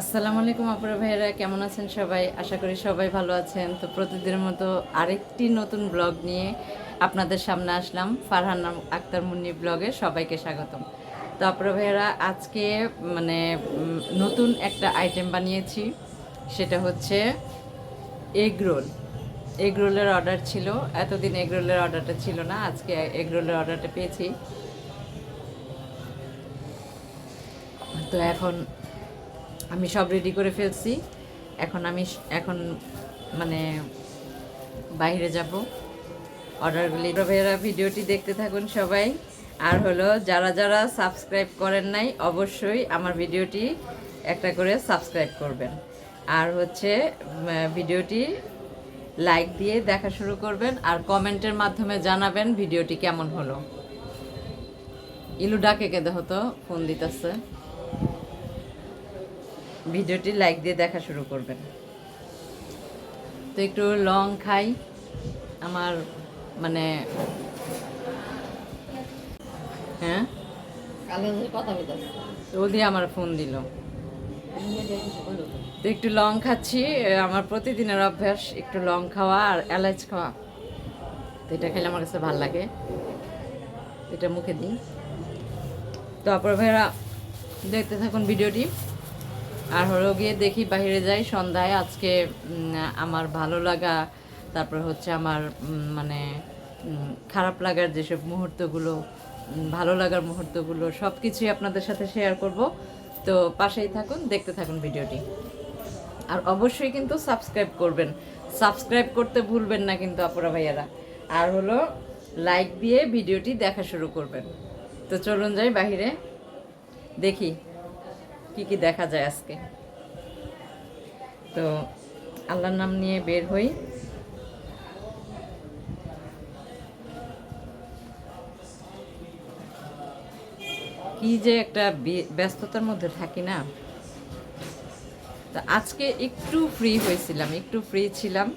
আসসালামু আলাইকুম আপুরা ভাইয়েরা, কেমন আছেন সবাই? আশা করি সবাই ভালো আছেন। তো প্রতিদিনের মতো আরেকটি নতুন ব্লগ নিয়ে আপনাদের সামনে আসলাম। ফারহান আক্তার মুন্নি ব্লগে সবাইকে স্বাগতম। তো আপুরা ভাইয়েরা, আজকে মানে নতুন একটা আইটেম বানিয়েছি, সেটা হচ্ছে এগ রোল। এগ রোলের অর্ডার ছিল, এতদিন এগ রোলের অর্ডারটা ছিল না, আজকে এগ রোলের অর্ডারটা পেয়েছি। তো এখন আমি সব রেডি করে ফেলছি। এখন মানে বাইরে যাব অর্ডারগুলি। ভাইয়েরা, ভিডিওটি দেখতে থাকুন সবাই। আর হলো, যারা যারা সাবস্ক্রাইব করেন নাই, অবশ্যই আমার ভিডিওটি একটা করে সাবস্ক্রাইব করবেন। আর হচ্ছে ভিডিওটি লাইক দিয়ে দেখা শুরু করবেন, আর কমেন্টের মাধ্যমে জানাবেন ভিডিওটি কেমন হলো। ইলু ডাকে কেঁদে হতো, ফোন দিতেছে। ভিডিওটি লাইক দিয়ে দেখা শুরু করবেন। তো একটু লং খাই। আমার মানে হ্যাঁ, ও দিয়ে আমার ফোন দিল। তো একটু লং খাচ্ছি, আমার প্রতিদিনের অভ্যাস একটু লং খাওয়া আর এলাচ খাওয়া। তো এটা খেলে আমার কাছে ভালো লাগে, এটা মুখে দিই। তো আপনার ভাইরা, দেখতে থাকুন ভিডিওটি। আর হলো গিয়ে দেখি বাইরে যাই সন্ধ্যায়। আজকে আমার ভালো লাগা, তারপর হচ্ছে আমার মানে খারাপ লাগার যেসব মুহূর্তগুলো, ভালো লাগার মুহূর্তগুলো, সব কিছুই আপনাদের সাথে শেয়ার করব। তো পাশেই থাকুন, দেখতে থাকুন ভিডিওটি। আর অবশ্যই কিন্তু সাবস্ক্রাইব করবেন, সাবস্ক্রাইব করতে ভুলবেন না কিন্তু আপুরা ভাইয়ারা। আর হলো, লাইক দিয়ে ভিডিওটি দেখা শুরু করবেন। তো চলুন যাই বাহিরে, দেখি কি কি দেখা যায় আজকে। তো আল্লাহর নাম নিয়ে বের হই। কি যে একটা ব্যস্ততার মধ্যে থাকি না। তো আজকে একটু ফ্রি হয়েছিলাম, একটু ফ্রি ছিলাম।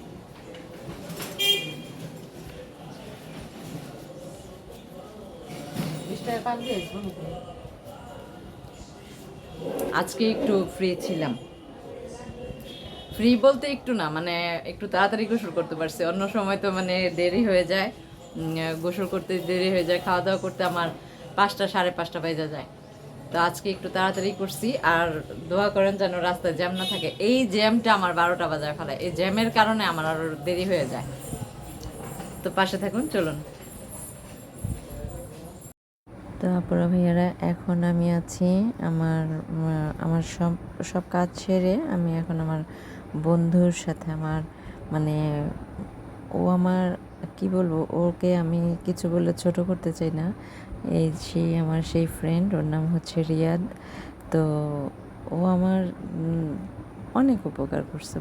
আজকে একটু ফ্রি ছিলাম। ফ্রি বলতে একটু না, মানে একটু তাড়াতাড়ি গোসল করতে পারছি। অন্য সময় তো মানে দেরি হয়ে যায়, গোসল করতে দেরি হয়ে যায়, খাওয়া দাওয়া করতে আমার 5টা 5:30 বেজে যায়। তো আজকে একটু তাড়াতাড়ি করছি। আর দোয়া করেন যেন রাস্তায় জ্যাম না থাকে। এই জ্যামটা আমার 12টা বাজায় ফেলায়, এই জ্যামের কারণে আমার আরও দেরি হয়ে যায়। তো পাশে থাকুন, চলুন। তো আপুরা ভাইয়ারা, এখন আমি আছি আমার আমার সব সব কাজ সেরে আমি এখন আমার বন্ধুর সাথে, আমার মানে ও আমার কি বলবো, ওকে আমি কিছু বলে ছোট করতে চাই না। আমার সেই ফ্রেন্ড, ওর নাম হচ্ছে রিয়াদ। তো ও আমার অনেক উপকার করছে।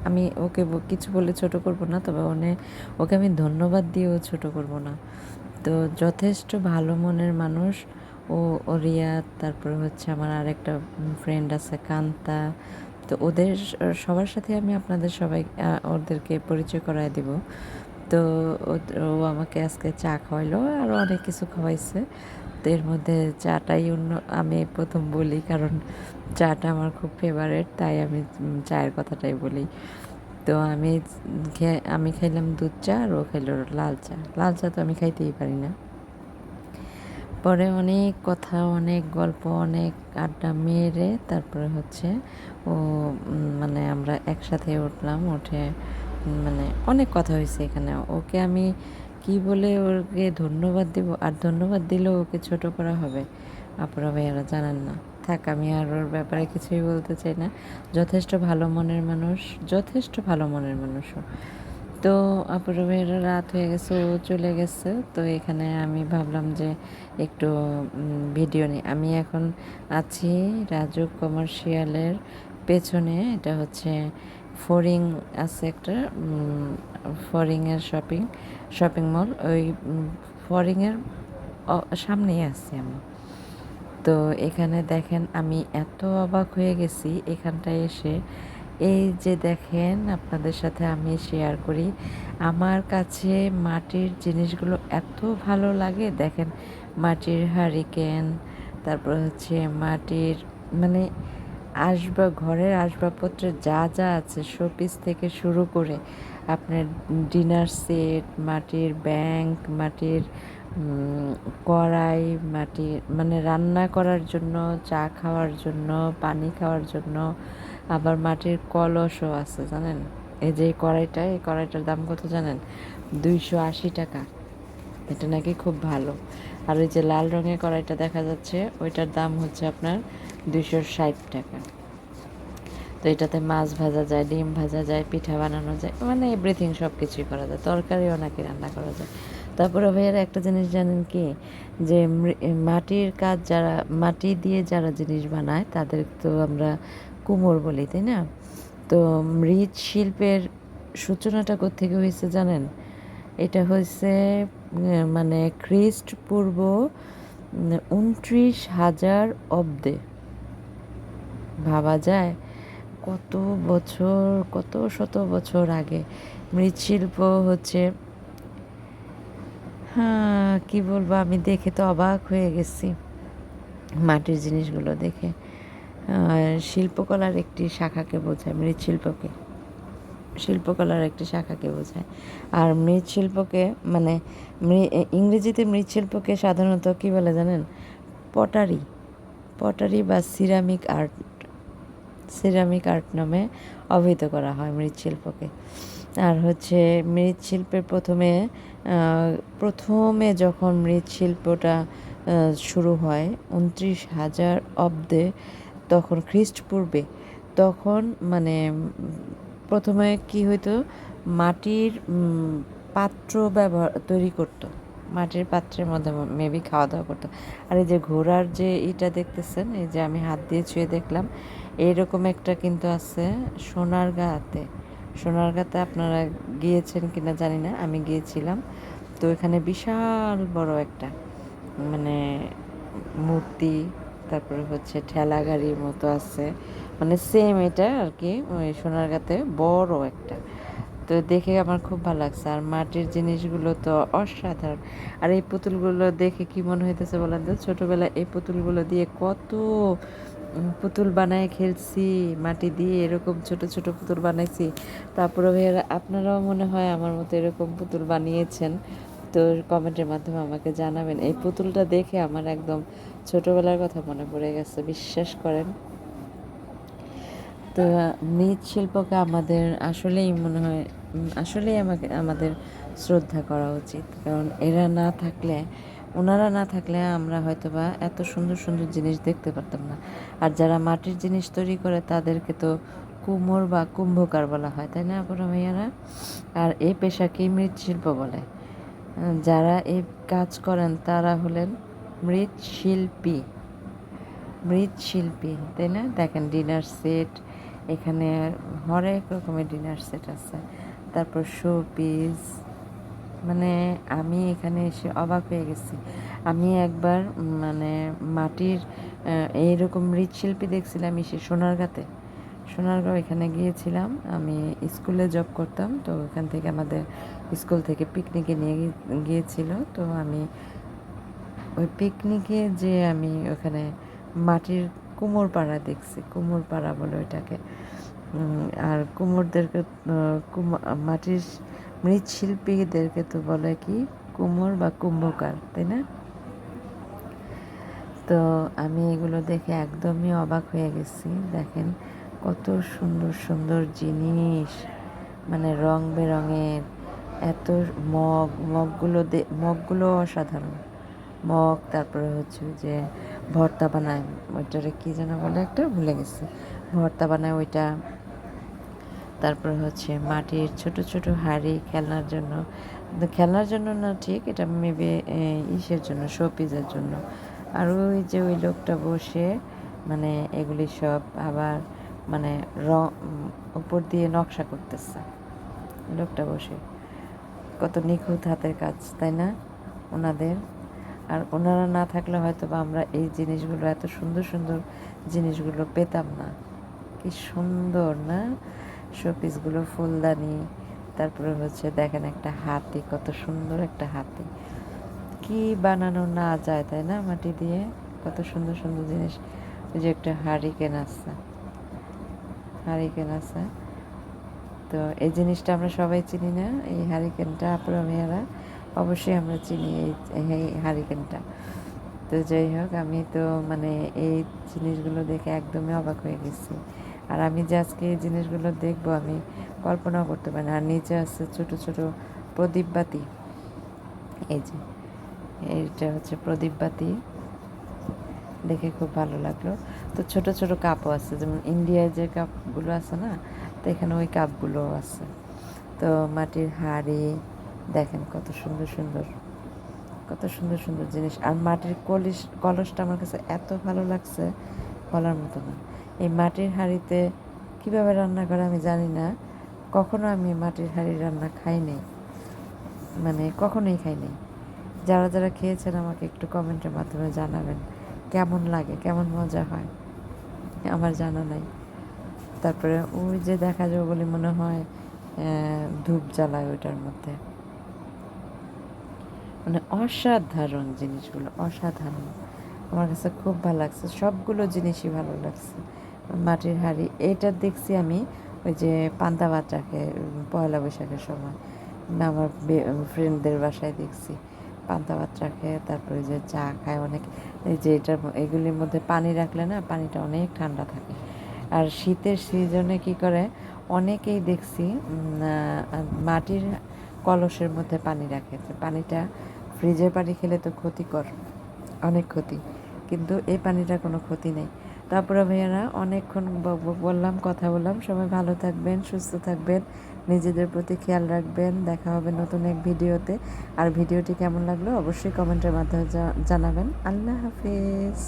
আমি ওকে কিছু বলে ছোট করব না, তবে ওকে আমি ধন্যবাদ দিয়েও ছোট করব না। তো যথেষ্ট ভালো মনের মানুষ ও। রিয়াদ, তারপরে হচ্ছে আমার আরেকটা ফ্রেন্ড আছে কান্তা। তো ওদের সবার সাথে আমি আপনাদের সবাই ওদেরকে পরিচয় করায় দিব। তো ও আমাকে আজকে চা খাওয়াইলো, আরও অনেক কিছু খাওয়াইছে। তো এর মধ্যে চাটাই আমি প্রথম বলি, কারণ চাটা আমার খুব ফেভারেট, তাই আমি চায়ের কথাটাই বলি। তো আমি খাইলাম দুধ চা, আর ও খাইল লাল চা। লাল চা তো আমি খাইতেই পারি না। পরে অনেক কথা, অনেক গল্প, অনেক আড্ডা মেরে তারপরে হচ্ছে ও মানে আমরা একসাথে উঠলাম। উঠে মানে অনেক কথা হয়েছে এখানে। ওকে আমি কি বলে ওকে ধন্যবাদ দিব, আর ধন্যবাদ দিলেও ওকে ছোট করা হবে। আপনারা ভাইয়ারা জানেন না। থাক, আমি আর ওর ব্যাপারে কিছুই বলতে চাই না। যথেষ্ট ভালো মনের মানুষ, যথেষ্ট ভালো মনের মানুষও। তো আপুরা ভাইয়েরা, রাত হয়ে গেছে, ও চলে গেছে। তো এখানে আমি ভাবলাম যে একটু ভিডিও নিই। আমি এখন আছি রাজু কমার্শিয়ালের পেছনে। এটা হচ্ছে ফরিং আছে একটা, ফরিংয়ের শপিং মল। ওই ফরিংয়ের সামনেই আছি আমি। তো এখানে দেখেন, আমি এত অবাক হয়ে গেছি এখানটায় এসে। এই যে দেখেন, আপনাদের সাথে আমি শেয়ার করি, আমার কাছে মাটির জিনিসগুলো এত ভালো লাগে। দেখেন, মাটির হারিকেন, তারপর হচ্ছে মাটির মানে ঘরের আসবাবপত্রের যা যা আছে শোপিস থেকে শুরু করে আপনার ডিনার সেট, মাটির ব্যাংক, মাটির কড়াই, মাটির মানে রান্না করার জন্য, চা খাওয়ার জন্য, পানি খাওয়ার জন্য, আবার মাটির কলসও আছে জানেন। এই যে এই কড়াইটার দাম কত জানেন? 280 টাকা। এটা নাকি খুব ভালো। আর ওই যে লাল রঙের কড়াইটা দেখা যাচ্ছে ওইটার দাম হচ্ছে আপনার 260 টাকা। তো এটাতে মাছ ভাজা যায়, ডিম ভাজা যায়, পিঠা বানানো যায়, মানে এভরিথিং সব কিছুই করা যায়, তরকারিও নাকি রান্না করা যায়। তারপরে ভাইয়ারা একটা জিনিস জানেন কি, যে মাটির কাজ যারা মাটি দিয়ে যারা জিনিস বানায় তাদের তো আমরা কুমোর বলি, তাই না? তো মৃৎশিল্পের সূচনাটা কোত্থেকে হয়েছে জানেন? এটা হয়েছে মানে খ্রিস্টপূর্ব 29,000 অব্দে। ভাবা যায় কত বছর, কত শত বছর আগে মৃৎশিল্প হচ্ছে। হ্যাঁ, কি বলবো, আমি দেখে তো অবাক হয়ে গেছি মাটির জিনিসগুলো দেখে। শিল্পকলার একটি শাখাকে বোঝায় মৃৎশিল্পকে, শিল্পকলার একটি শাখাকে বোঝায়। আর মৃৎশিল্পকে মানে ইংরেজিতে মৃৎশিল্পকে সাধারণত কী বলে জানেন? পটারি, পটারি বা সিরামিক আর্ট নামে অভিহিত করা হয় মৃৎশিল্পকে। আর হচ্ছে মৃৎশিল্পের প্রথমে যখন মৃৎশিল্পটা শুরু হয় 29,000 অব্দে, তখন খ্রিস্টপূর্বে, তখন মানে প্রথমে কি হইতো, মাটির পাত্র তৈরি করতো, মাটির পাত্রের মধ্যে মেবি খাওয়া দাওয়া করতো। আর এই যে ঘোড়ার যে ইটা দেখতেছেন, এই যে আমি হাত দিয়ে ছুঁয়ে দেখলাম, এইরকম একটা কিন্তু আছে সোনারগাঁতে। সোনারগাঁতে আপনারা গিয়েছেন কিনা জানি না, আমি গিয়েছিলাম। তো এখানে বিশাল বড় একটা মানে মূর্তি, তারপরে হচ্ছে ঠেলা গাড়ির মতো আছে, মানে সেম এটা আর কি, ওই সোনারগাঁতে বড় একটা। তো দেখে আমার খুব ভালো লাগছে। আর মাটির জিনিসগুলো তো অসাধারণ। আর এই পুতুলগুলো দেখে কি মনে হইতেছে বলেন তো, ছোটোবেলায় এই পুতুলগুলো দিয়ে কত পুতুল বানায় খেলছি, মাটি দিয়ে এরকম ছোট ছোট পুতুল বানাইছি। তারপরে ভাইয়ারা আপনারাও মনে হয় আমার মতো এরকম পুতুল বানিয়েছেন, তো কমেন্টের মাধ্যমে আমাকে জানাবেন। এই পুতুলটা দেখে আমার একদম ছোটোবেলার কথা মনে পড়ে গেছে, বিশ্বাস করেন। তো মৃৎশিল্পকে আমাদের আসলেই মনে হয়, আসলেই আমাদের শ্রদ্ধা করা উচিত, কারণ ওনারা না থাকলে আমরা হয়তো বা এত সুন্দর সুন্দর জিনিস দেখতে পারতাম না। আর যারা মাটির জিনিস তৈরি করে তাদেরকে তো কুমোর বা কুম্ভকার বলা হয়, তাই না আপনারা ভাইয়ারা? আর এই পেশাকেই মৃৎশিল্প বলে। যারা এই কাজ করেন তারা হলেন মৃৎশিল্পী, তাই না? দেখেন ডিনার সেট, এখানে হরেক রকমের ডিনার সেট আছে, তারপর শো পিস। মানে আমি এখানে এসে অবাক হয়ে গেছি। আমি একবার মানে মাটির এইরকম মৃৎশিল্পী দেখছিলাম সোনারগাঁও এখানে গিয়েছিলাম। আমি স্কুলে জব করতাম, তো ওখান থেকে আমাদের স্কুল থেকে পিকনিকে নিয়ে গিয়েছিল। তো আমি ওই পিকনিকে যে আমি ওখানে মাটির কুমোর পাড়া দেখছি, কুমোর পাড়া বলে ওইটাকে। আর কুমোরদেরকে মাটির মৃৎশিল্পীদেরকে তো বলে কি কুমোর বা কুম্ভকার, তাই না? তো আমি এগুলো দেখে একদমই অবাক হয়ে গেছি। দেখেন কত সুন্দর সুন্দর জিনিস, মানে রং বেরঙের এত মগগুলো অসাধারণ মগ। তারপরে হচ্ছে যে ভর্তা বানায়, ওইটারে কী যেন বলে একটা ভুলে গেছি, ভর্তা বানায় ওইটা। তারপরে হচ্ছে মাটির ছোট ছোট হাঁড়ি খেলনার জন্য না, ঠিক এটা মেবি ইসের জন্য, শোপিসের জন্য। আর ওই যে ওই লোকটা বসে মানে এগুলি সব আবার মানে উপর দিয়ে নকশা করতেছে, লোকটা বসে। কত নিখুঁত হাতের কাজ, তাই না ওনাদের? আর ওনারা না থাকলে হয়তো বা আমরা এই জিনিসগুলো, এত সুন্দর সুন্দর জিনিসগুলো পেতাম না। কি সুন্দর না শোপিসগুলো, ফুলদানি। তারপরে হচ্ছে দেখেন একটা হাতি, কত সুন্দর একটা হাতি, কি বানানো না যায়, তাই না? মাটি দিয়ে কত সুন্দর সুন্দর জিনিস। ওই যে একটা হারিকেন আছে, হারিকেন আছে। তো এই জিনিসটা আমরা সবাই চিনি না, এই হারিকেনটা আপুরা ভাইয়ারা অবশ্যই আমরা চিনি এই হারিকেনটা। তো যাই হোক, আমি তো মানে এই জিনিসগুলো দেখে একদমই অবাক হয়ে গেছি। আর আমি যে আজকে এই জিনিসগুলো দেখবো আমি কল্পনাও করতে পারি না। আর নিচে আছে ছোট ছোট প্রদীপ বাতি, এই যে এইটা হচ্ছে প্রদীপ বাতি, দেখে খুব ভালো লাগলো। তো ছোট ছোট কাপও আছে, যেমন ইন্ডিয়ায় যে কাপগুলো আছে না, তো এখানে ওই কাপগুলো আছে। তো মাটির হাঁড়ি দেখেন কত সুন্দর সুন্দর, কত সুন্দর সুন্দর জিনিস। আর মাটির কলসটা আমার কাছে এত ভালো লাগছে বলার মতো না। এই মাটির হাঁড়িতে কীভাবে রান্না করে আমি জানি না, কখনো আমি মাটির হাঁড়ির রান্না খাইনি, মানে কখনোই খাইনি। যারা যারা খেয়েছেন আমাকে একটু কমেন্টের মাধ্যমে জানাবেন কেমন লাগে, কেমন মজা হয়, আমার জানা নাই। তারপরে ওই যে দেখা যাবে বলে মনে হয় ধূপ জ্বালায় ওইটার মধ্যে, মানে অসাধারণ জিনিসগুলো, অসাধারণ। আমার কাছে খুব ভালো লাগছে, সবগুলো জিনিসই ভালো লাগছে। মাটির হাঁড়ি এইটা দেখছি আমি ওই যে পান্তা ভাত রাখে পয়লা বৈশাখের সময়, আমার ফ্রেন্ডদের বাসায় দেখছি পান্তা ভাত রাখে, তারপরে যে চা খায় অনেক, এই যে এগুলির মধ্যে পানি রাখলে না পানিটা অনেক ঠান্ডা থাকে। আর শীতের সিজনে কি করে অনেকেই দেখছি মাটির কলসের মধ্যে পানি রাখে, পানিটা ফ্রিজের পানি খেলে তো ক্ষতিকর, অনেক ক্ষতি, কিন্তু এই পানিটার কোনো ক্ষতি নেই। তারপরে ভাইয়ারা অনেকক্ষণ বললাম, কথা বললাম। সবাই ভালো থাকবেন, সুস্থ থাকবেন, নিজেদের প্রতি খেয়াল রাখবেন। দেখা হবে নতুন এক ভিডিওতে। আর ভিডিওটি কেমন লাগলো অবশ্যই কমেন্টের মাধ্যমে জানাবেন। আল্লাহ হাফিজ।